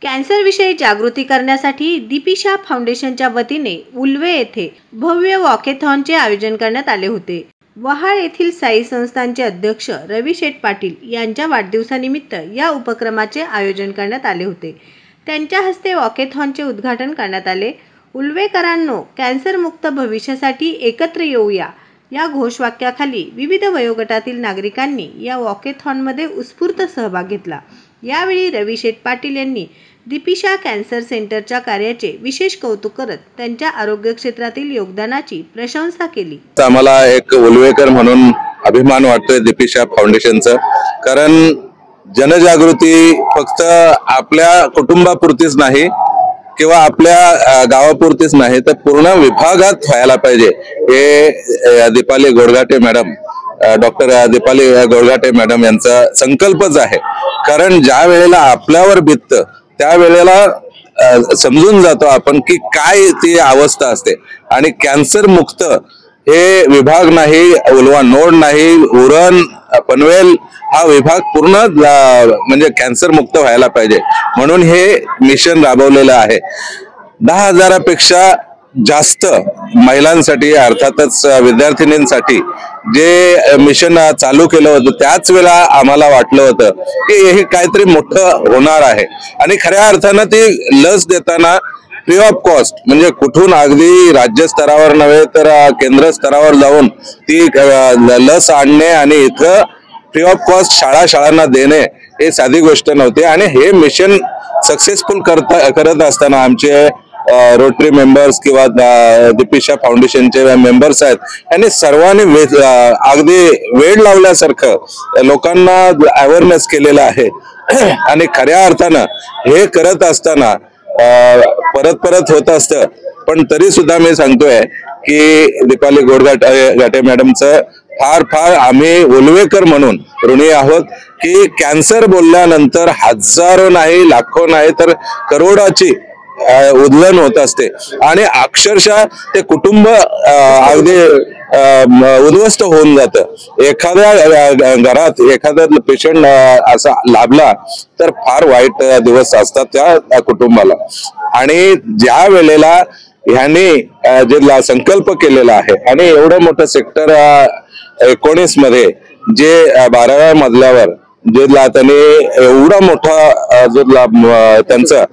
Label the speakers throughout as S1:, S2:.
S1: कॅन्सरविषयी जागृती करण्यासाठी दीपिशा फाउंडेशनच्या वतीने उल्वे येथे भव्य वॉकेथॉनचे आयोजन करण्यात आले होते। वहाळ येथील साई संस्थानचे अध्यक्ष रवी शेठ पाटील यांच्या वाढदिवसानिमित्त या उपक्रमाचे आयोजन करण्यात आले होते। त्यांच्या हस्ते वॉकेथॉनचे उद्घाटन करण्यात आले। उल्वेकरांनो, कॅन्सरमुक्त भविष्यासाठी एकत्र येऊया या घोषवाक्याखाली विविध वयोगटातील नागरिकांनी या वॉकेथॉनमध्ये उत्स्फूर्त सहभाग घेतला। यावेळी रवी शेठ पाटील यांनी दीपिशा कॅन्सर सेंटरच्या कार्याचे विशेष कौतुक करत त्यांच्या आरोग्य क्षेत्रातील योगदानाची प्रशंसा केली।
S2: आम्हाला एक उल्वेकर म्हणून अभिमान वाटतोय दीपिशा फाउंडेशनचा, कारण जनजागृती फक्त आपल्या कुटुंबापुरतीच नाही किंवा आपल्या गावापुरतीच नाही तर पूर्ण विभागात व्हायला पाहिजे। हे Deepali Godghate madam, doctor Deepali Godghate madam यांचा संकल्पच आहे। कारण ज्या वेळेला आपल्यावर बिततं त्या वेळेला समजून जातो आपण की काय ती अवस्था असते। आणि कॅन्सर मुक्त हे विभाग नाही, उल्वा नोड नाही, उरण पनवेल हा विभाग पूर्ण म्हणजे कॅन्सर मुक्त व्हायला पाहिजे म्हणून हे मिशन राबवलेलं आहे। 10,000पेक्षा जास्त महिलांसाठी अर्थातच विद्यार्थिनींसाठी जे मिशन चालू केलं होतं त्याच वेळेला आम्हाला वाटलं होतं की हे काहीतरी मोठं होणार आहे। आणि खऱ्या अर्थानं ती लस देताना फ्री ऑफ कॉस्ट, म्हणजे कुठून अगदी राज्य स्तरावर नव्हे तर केंद्र स्तरावर जाऊन ती लस आणणे आणि इथं फ्री ऑफ कॉस्ट शाळांना देणे हे साधी गोष्ट नव्हती। आणि हे मिशन सक्सेसफुल करत असताना आमचे रोटरी मेंबर्स किंवा दीपिशा फाउंडेशनचे मेंबर्स आहेत यांनी सर्वांनी अगदी वेळ लावल्यासारखं लोकांना अवेअरनेस केलेला आहे। आणि खऱ्या अर्थानं हे करत असताना परत होत असतं, पण तरी सुद्धा मी सांगतोय की दीपाली गोडघाटे मॅडमचं फार आम्ही उल्वेकर म्हणून ऋणी आहोत की कॅन्सर बोलल्यानंतर हजारो नाही, लाखो नाही तर करोडाची उधळण होत असते आणि अक्षरशः ते कुटुंब अगदी उद्ध्वस्त होऊन जातं। एखाद्या घरात एखादा पेशंट असा लाभला तर फार वाईट दिवस असतात त्या कुटुंबाला। आणि ज्या वेळेला ह्यांनी जे संकल्प केलेला आहे आणि एवढं मोठं सेक्टर 19 मध्ये जे 12व्या मजल्यावर जे त्यांनी एवढा मोठा जो त्यांचा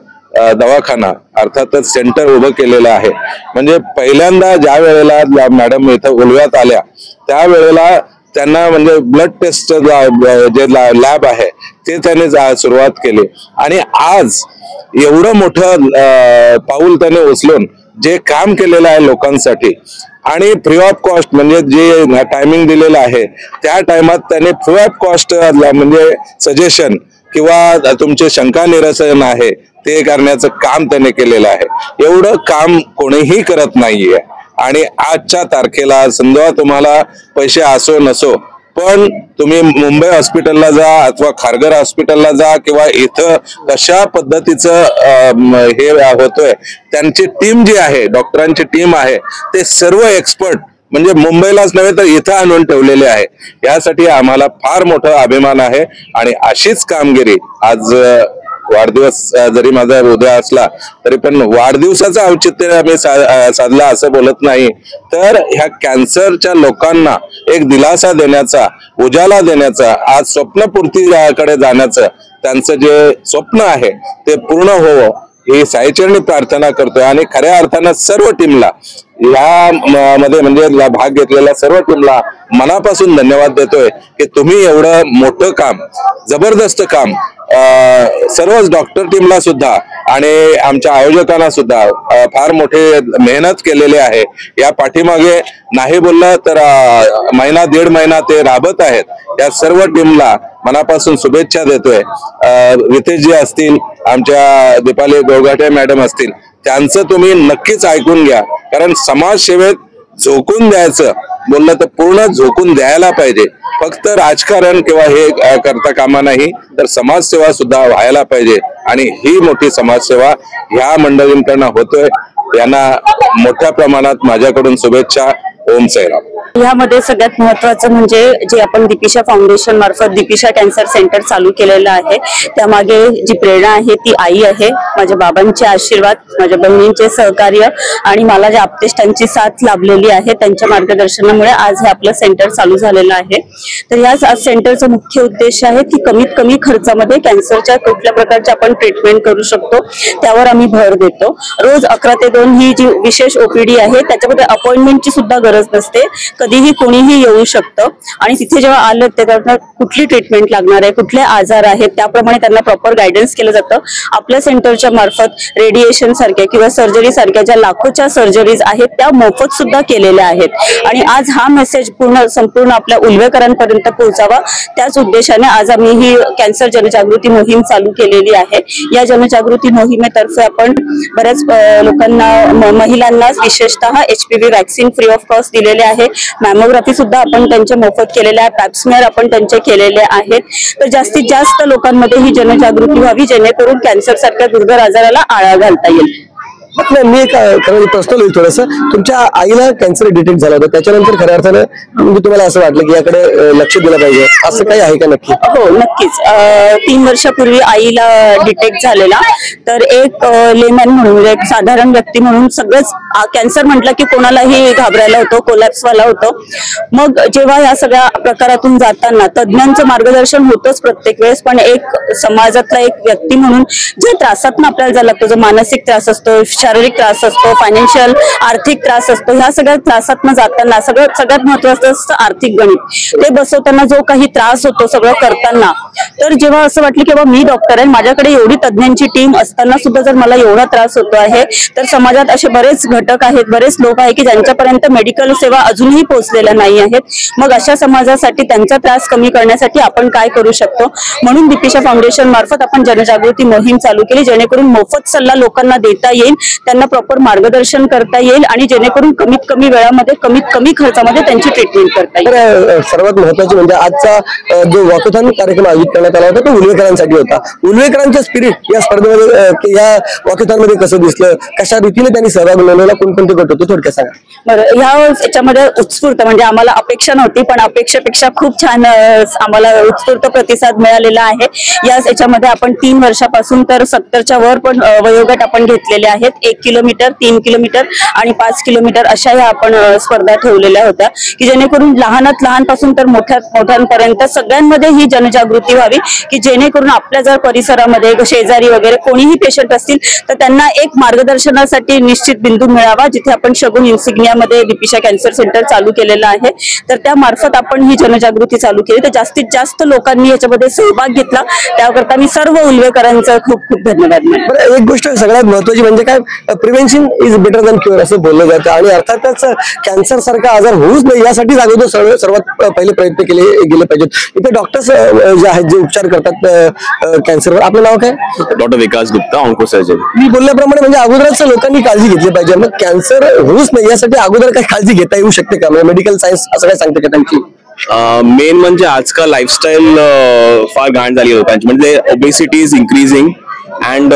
S2: दवाखाना अर्थातच सेंटर उभं केलेलं आहे। म्हणजे पहिल्यांदा ज्या वेळेला मॅडम इथं उल्व्यात आल्या त्यावेळेला त्यांना म्हणजे ब्लड टेस्ट जे लॅब आहे ते त्यांनी सुरुवात केली। आणि आज एवढं मोठं पाऊल त्याने उचलून जे काम केलेलं आहे लोकांसाठी आणि फ्री ऑफ कॉस्ट, म्हणजे जे टायमिंग दिलेलं आहे त्या टाइमात त्याने फ्री ऑफ कॉस्ट म्हणजे सजेशन किंवा तुमचे शंका निरसन आहे ते करण्याचं काम त्याने केलेलं आहे। एवढं काम कोणीही करत नाहीये। आणि आजच्या तारखेला समजा तुम्हाला पैसे असो नसो पण तुम्ही मुंबई हॉस्पिटलला जा अथवा खारघर हॉस्पिटलला जा किंवा इथं कशा पद्धतीचं हे होतोय, त्यांची टीम जी आहे, डॉक्टरांची टीम आहे, ते सर्व एक्सपर्ट म्हणजे मुंबईलाच नव्हे तर इथं आणून ठेवलेले आहे। यासाठी आम्हाला फार मोठा अभिमान आहे। आणि अशीच कामगिरी आज वाढदिवस जरी माझा उद्या असला तरी पण वाढदिवसाचं औचित्य मी साधला असं बोलत नाही, तर ह्या कॅन्सरच्या लोकांना एक दिलासा देण्याचा, उजाला देण्याचा, आज स्वप्नपूर्तीकडे जाण्याचं त्यांचं जे स्वप्न आहे ते पूर्ण होवं ही साईचरणी प्रार्थना करतोय। आणि खऱ्या अर्थानं सर्व टीमला या मध्ये म्हणजे भाग घेतलेल्या सर्व टीमला मनापासून धन्यवाद देतोय की तुम्ही एवढं मोठं काम, जबरदस्त काम सर्वच डॉक्टर टीमला सुद्धा आणि आमच्या आयोजकांना सुद्धा फार मोठे मेहनत केलेली आहे। या पाठीमागे नाही बोललं तर महिना दीड महिना ते राबत आहेत। या सर्व टीमला मनापासून शुभेच्छा देतोय। रितेशजी असतील, आमच्या दीपाली गोडघाटे मॅडम असतील, त्यांचं तुम्ही नक्कीच ऐकून घ्या, कारण समाजसेवेत झोकून द्यायचं बोललं तर पूर्ण झोकून द्यायला पाहिजे। फक्त राजकारण किंवा हे करता कामा नाही तर समाजसेवा सुद्धा व्हायला पाहिजे। आणि ही मोठी समाजसेवा ह्या मंडळींकडनं होतोय। यांना मोठ्या प्रमाणात माझ्याकडून शुभेच्छा। ओम साईराम।
S3: यामध्ये सगळ्यात महत्त्वाचं म्हणजे जे आपण दीपिशा फाउंडेशन मार्फत दीपिशा कॅन्सर सेंटर चालू केलेलं आहे, त्यामागे जी प्रेरणा आहे ती आई आहे, माझ्या बाबांचे आशीर्वाद, माझ्या बहिणींचे सहकार्य आणि मला ज्या आप्तेष्टांची साथ लाभलेली आहे त्यांच्या मार्गदर्शनामुळे आज हे आपलं सेंटर चालू झालेलं आहे। तर या सेंटरचा मुख्य उद्देश आहे की कमीत कमी खर्चामध्ये कॅन्सरच्या कुठल्या प्रकारचे आपण ट्रीटमेंट करू शकतो त्यावर आम्ही भर देतो। रोज 11 ते 2 ही जी विशेष ओपीडी आहे त्याच्यामध्ये अपॉइंटमेंटची सुद्धा गरज नसते, कधीही कोणीही येऊ शकतं आणि तिथे जेव्हा आलं ते त्यांना कुठली ट्रीटमेंट लागणार आहे, कुठले आजार आहेत त्याप्रमाणे त्यांना प्रॉपर गायडन्स केलं जातं। आपल्या सेंटरच्या मार्फत रेडिएशन सारख्या किंवा सर्जरी सारख्या ज्या लाखोच्या सर्जरीज आहेत त्या मोफत सुद्धा केलेल्या आहेत आणि आज हा मेसेज संपूर्ण आपल्या उल्वेकरांपर्यंत पोहोचावा त्याच उद्देशाने आज आम्ही ही कॅन्सर जनजागृती मोहीम चालू केलेली आहे। या जनजागृती मोहिमेतर्फे आपण बऱ्याच लोकांना, महिलांना विशेषतः HPV vaccine free of cost दिलेले आहे, मॅमोग्राफी सुद्धा आपण त्यांच्या मोफत केलेल्या आहे, पॅप्समेअर आपण त्यांचे केलेले आहेत। तर जास्तीत जास्त लोकांमध्ये ही जनजागृती व्हावी जेणेकरून कॅन्सर सारख्या दुर्धर आजाराला आळा घालता येईल।
S4: मी एक प्रश्न लिहितो थोडंसं, तुमच्या आईला कॅन्सर डिटेक्ट झाला होता त्याच्यानंतर खऱ्या अर्थानं म्हणजे तुम्हाला असं वाटलं की याकडे लक्ष दिलं पाहिजे, असं काही आहे का नक्की?
S3: हो नक्कीच। 3 वर्षापूर्वी आईला डिटेक्ट झालेला, तर एक लेमॅन म्हणून म्हणजे एक साधारण व्यक्ती म्हणून सगळंच कॅन्सर म्हटलं की कोणालाही घाबरायला होतं, कोलॅप्स व्हायला होतं। मग जेव्हा या सगळ्या प्रकारातून जाताना तज्ञांचं मार्गदर्शन होतंच प्रत्येक वेळेस, पण एक समाजातला एक व्यक्ती म्हणून ज्या त्रासातून आपल्याला जायला लागतो, जो मानसिक त्रास असतो, शारीरिक त्रास असतो, फायनान्शियल आर्थिक त्रास असतो, ह्या सगळ्या त्रासातून जाताना सगळ्यात महत्वाचं असतं आर्थिक गणित। ते बसवताना जो काही त्रास होतो सगळं करताना, तर जेव्हा असं वाटलं की बाबा मी डॉक्टर आहे, माझ्याकडे एवढी तज्ञांची टीम असताना सुद्धा जर मला एवढा त्रास होतो आहे, तर समाजात असे बरेच घटक आहेत, बरेच लोक आहेत की ज्यांच्यापर्यंत मेडिकल सेवा अजूनही पोहोचलेल्या नाही आहेत। मग अशा समाजासाठी त्यांचा त्रास कमी करण्यासाठी आपण काय करू शकतो, म्हणून दीपिशा फाउंडेशन मार्फत आपण जनजागृती मोहीम चालू केली जेणेकरून मोफत सल्ला लोकांना देता येईल, त्यांना प्रॉपर मार्गदर्शन करता येईल आणि जेणेकरून कमीत कमी वेळामध्ये कमीत कमी खर्चामध्ये त्यांची ट्रीटमेंट करता येईल।
S4: सर्वात महत्त्वाचे म्हणजे आजचा जो वॉकथॉन कार्यक्रम आयोजित करण्यात आला होता तो उल्वेकरांसाठी होता। उल्वेकरांचं स्पिरिट या स्पर्धेमध्ये, या वॉकथॉन मध्ये कसं दिसलं, कशा रीतीने त्यांनी सहभाग नोंदवला, कोणकोणते गट होते थोडक्यात सांगा।
S3: बरं, याच्यामध्ये उत्स्फूर्त म्हणजे आम्हाला अपेक्षा नव्हती, पण अपेक्षेपेक्षा खूप छान आम्हाला उत्स्फूर्त प्रतिसाद मिळालेला आहे। याच्यामध्ये आपण 3 वर्षापासून तर 70च्या वर पण वयोगट आपण घेतलेले आहेत। 1 किलोमीटर, 3 किलोमीटर आणि 5 किलोमीटर अशा ह्या आपण स्पर्धा ठेवलेल्या होत्या की जेणेकरून लहानात लहानपासून तर मोठ्यांपर्यंत सगळ्यांमध्ये ही जनजागृती व्हावी की जेणेकरून आपल्या जर परिसरामध्ये शेजारी वगैरे कोणीही पेशंट असतील तर त्यांना एक मार्गदर्शनासाठी निश्चित बिंदू मिळावा, जिथे आपण शगुन इन्सिग्नियामध्ये दीपिशा कॅन्सर सेंटर चालू केलेलं आहे। तर त्या मार्फत आपण ही जनजागृती चालू केली, तर जास्तीत जास्त लोकांनी याच्यामध्ये सहभाग घेतला, त्याकरता मी सर्व उल्वेकरांचं खूप खूप धन्यवाद।
S4: एक गोष्ट सगळ्यात महत्त्वाची म्हणजे काय, prevention is better than cure असं बोललं जातं आणि अर्थातच कॅन्सर सारखा आजार होऊच नाही यासाठी अगोदर सर्वात पहिले प्रयत्न केले गेले पाहिजेत। इथे डॉक्टर्स जे आहेत जे उपचार करतात कॅन्सरवर, आपलं नाव काय?
S2: डॉक्टर विकास गुप्ता, ऑन्को सर्जन।
S4: मी बोलल्याप्रमाणे म्हणजे अगोदरच लोकांनी काळजी घेतली पाहिजे, मग कॅन्सर होऊच नाही यासाठी अगोदर काही काळजी घेता येऊ शकते का? मेडिकल सायन्स असं काय सांगते का त्यांची?
S2: मेन म्हणजे आजकाल लाईफस्टाईल फार घाण झाली लोकांची, म्हणजे obesity is increasing and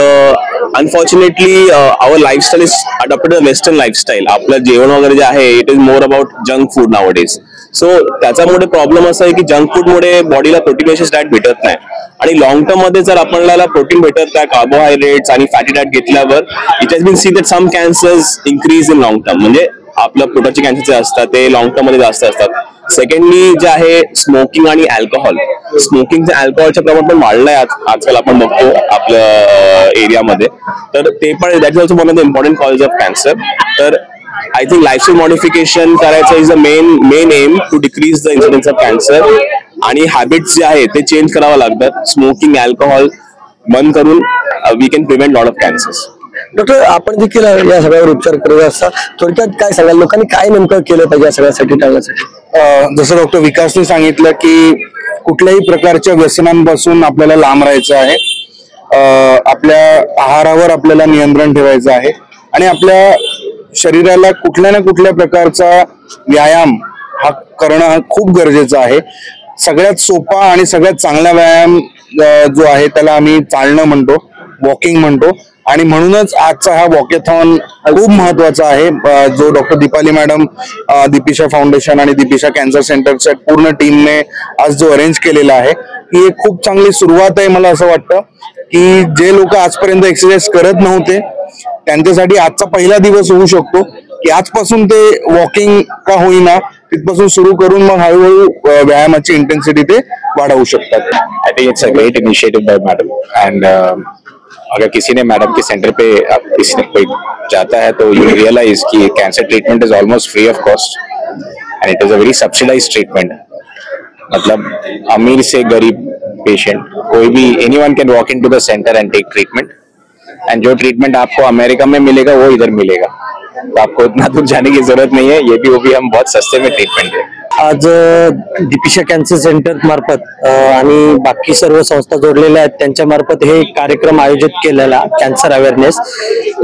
S2: unfortunately our lifestyle is adopted a western lifestyle. आपलं जेवण वगैरे जे आहे it is more about junk food nowadays. So त्याच्यामुळे प्रॉब्लेम असा आहे की जंक फूड मुळे बॉडीला प्रोटीन डाएट भेटत नाही आणि लॉंग टर्म मध्ये जर आपल्याला प्रोटीन भेटत नाही, कार्बोहायड्रेट्स आणि फॅटी डाएट घेतल्यावर it has been seen that some cancers increase in long term, म्हणजे आपलं पोटाचे कॅन्सर जे असतात ते लॉंग टर्म मध्ये जास्त असतात। सेकंडली जे आहे स्मोकिंग आणि अल्कोहोल, स्मोकिंग अल्कोहोलचं प्रमाण पण वाढलंय आजकाल आपण बघतो आपल्या एरियामध्ये, तर ते पण that is also one of the important causes of cancer. तर आय थिंक लाईफस्टाईल मॉडिफिकेशन करायचं is the main aim to decrease the incidence of cancer आणि हॅबिट्स जे आहे ते चेंज करावं लागतात। स्मोकिंग अल्कोहोल बंद करून we can prevent lot of cancers.
S4: Doctor, आपण देखील या सगळ्यावर उपचार करत असता, थोडक्यात काय सांगाल, लोकांनी काय नेमकं केलं पाहिजे या सगळ्यासाठी टाळण्यासाठी?
S5: जसं डॉक्टर विकासने सांगितलं की कुठल्याही प्रकारच्या व्यसनांपासून आपल्याला लांब राहायचं आहे, आपल्या आहारावर आपल्याला नियंत्रण ठेवायचं आहे आणि आपल्या शरीराला कुठल्या ना कुठल्या प्रकारचा व्यायाम हा करणं खूप गरजेचं आहे। सगळ्यात सोपा आणि सगळ्यात चांगला व्यायाम जो आहे त्याला आम्ही चालणं म्हणतो, वॉकिंग म्हणतो आणि म्हणूनच आजचा हा वॉकेथॉन खूप महत्वाचा आहे, जो doctor Deepali madam, Deepisha foundation आणि दीपिशा कॅन्सर सेंटरच्या पूर्ण टीमने आज जो अरेंज केलेला आहे, ही एक खूप चांगली सुरुवात आहे. मला असं वाटतं की जे लोक आजपर्यंत एक्सरसाइज करत नव्हते त्यांच्यासाठी आजचा पहिला दिवस होऊ शकतो की आजपासून ते वॉकिंग का होईना तिथपासून सुरू करून मग हळूहळू व्यायामाची इंटेन्सिटी ते वाढवू शकतात.
S6: I think it's a great initiative by madam end अगर किसी ने मैडम के सेंटर पे किसी ने कोई जाता है तो यू रियलाइज कि cancer treatment is almost free of cost and it is a very subsidised treatment. मतलब अमीर से गरीब पेशेंट कोई भी anyone can walk into the centre and take treatment एंड जो ट्रीटमेंट आपको अमेरिका में मिलेगा वो इधर मिलेगा, तो आपको इतना दूर जाने की जरूरत नहीं है. ये भी हम बहुत सस्ते में ट्रीटमेंट है.
S4: आज दीपिशा कॅन्सर सेंटर मार्फत आणि बाकी सर्व संस्था जोडलेल्या आहेत त्यांच्या मार्फत हे कार्यक्रम आयोजित केलेला कॅन्सर अवेअरनेस.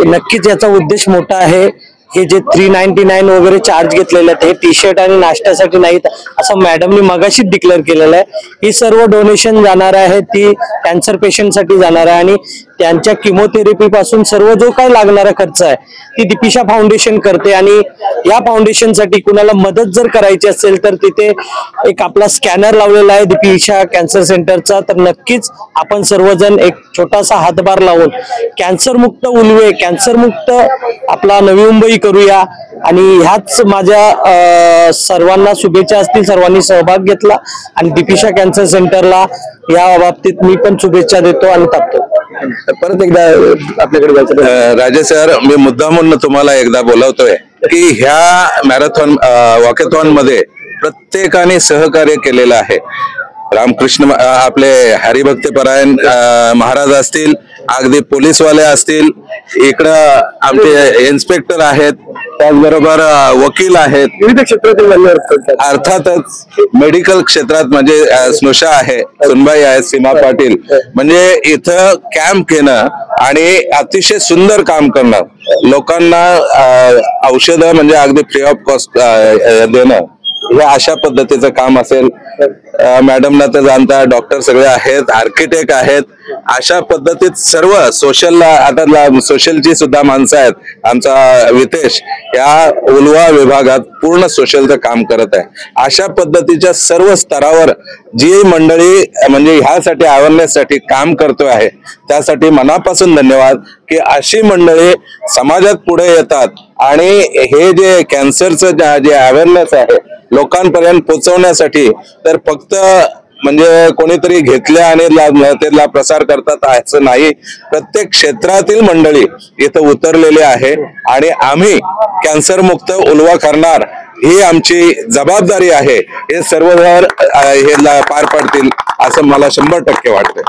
S4: नक्कीच याचा उद्देश मोठा आहे. हे जे 399 वगैरे चार्ज घेतलेले आहेत हे टी शर्ट आणि नाश्त्यासाठी नाहीत असं मॅडमनी मगाशीच डिक्लेअर केलेलं आहे. ही सर्व डोनेशन जाणार आहे ती कॅन्सर पेशंटसाठी जाणार आहे आणि त्यांच्या किमोथेरपी पासून सर्व जो काय लागणारा खर्च आहे ती दीपिशा फाउंडेशन करते. आणि या फाउंडेशनसाठी कुणाला मदत जर करायची असेल तर तिथे एक आपला स्कॅनर लावलेला आहे दीपिशा कॅन्सर सेंटरचा. तर नक्कीच आपण सर्वजण एक छोटासा हातभार लावून कॅन्सर मुक्त उल्वे, कॅन्सर मुक्त आपला नवी मुंबई करूया. आणि ह्याच माझ्या सर्वांना शुभेच्छा असतील. सर्वांनी सहभाग घेतला आणि दीपिशा कॅन्सर सेंटरला या बाबतीत मी पण शुभेच्छा देतो आणि थांबतो.
S2: परत एकदा आपल्याकडे राजेश सर, मी मुद्दामून तुम्हाला एकदा बोलवतोय की ह्या मॅरेथॉन वॉकेथॉन मध्ये प्रत्येकाने सहकार्य केलेलं आहे. रामकृष्ण आपले हरिभक्तपरायण महाराज असतील, अगदी पोलीसवाले असतील, इकडं आमचे इन्स्पेक्टर आहेत, त्याचबरोबर वकील आहेत, विविध क्षेत्रातील अर्थातच मेडिकल क्षेत्रात म्हणजे स्नुषा आहे, सुनबाई आहे, सीमा पाटील. म्हणजे इथं कॅम्प घेणं आणि अतिशय सुंदर काम करणं, लोकांना औषधं म्हणजे अगदी फ्री ऑफ कॉस्ट देणं, हे अशा पद्धतीचं काम असेल. मॅडमना तर जाणता, डॉक्टर सगळे आहेत, आर्किटेक्ट आहेत. अशा पद्धतीत सर्व सोशलला, आता सोशलची सुद्धा माणसं आहेत. आमचा वितेश या उल्वा विभागात पूर्ण सोशलचं काम करत आहे. अशा पद्धतीच्या सर्व स्तरावर जी मंडळी म्हणजे ह्यासाठी अवेअरनेससाठी काम करतो आहे त्यासाठी मनापासून धन्यवाद की अशी मंडळी समाजात पुढे येतात आणि हे जे कॅन्सरचं जे अवेअरनेस आहे लोकांपर्यंत पोहोचवण्यासाठी तर फक्त म्हणजे कोणीतरी घेतल्या आणि त्याला प्रसार करतात असं नाही. प्रत्येक क्षेत्रातील मंडळी इथं उतरलेले आहे आणि आम्ही कॅन्सर मुक्त उल्वा करणार ही आमची जबाबदारी आहे. हे सर्वजण हे पार पाडतील असं मला 100% वाटतं.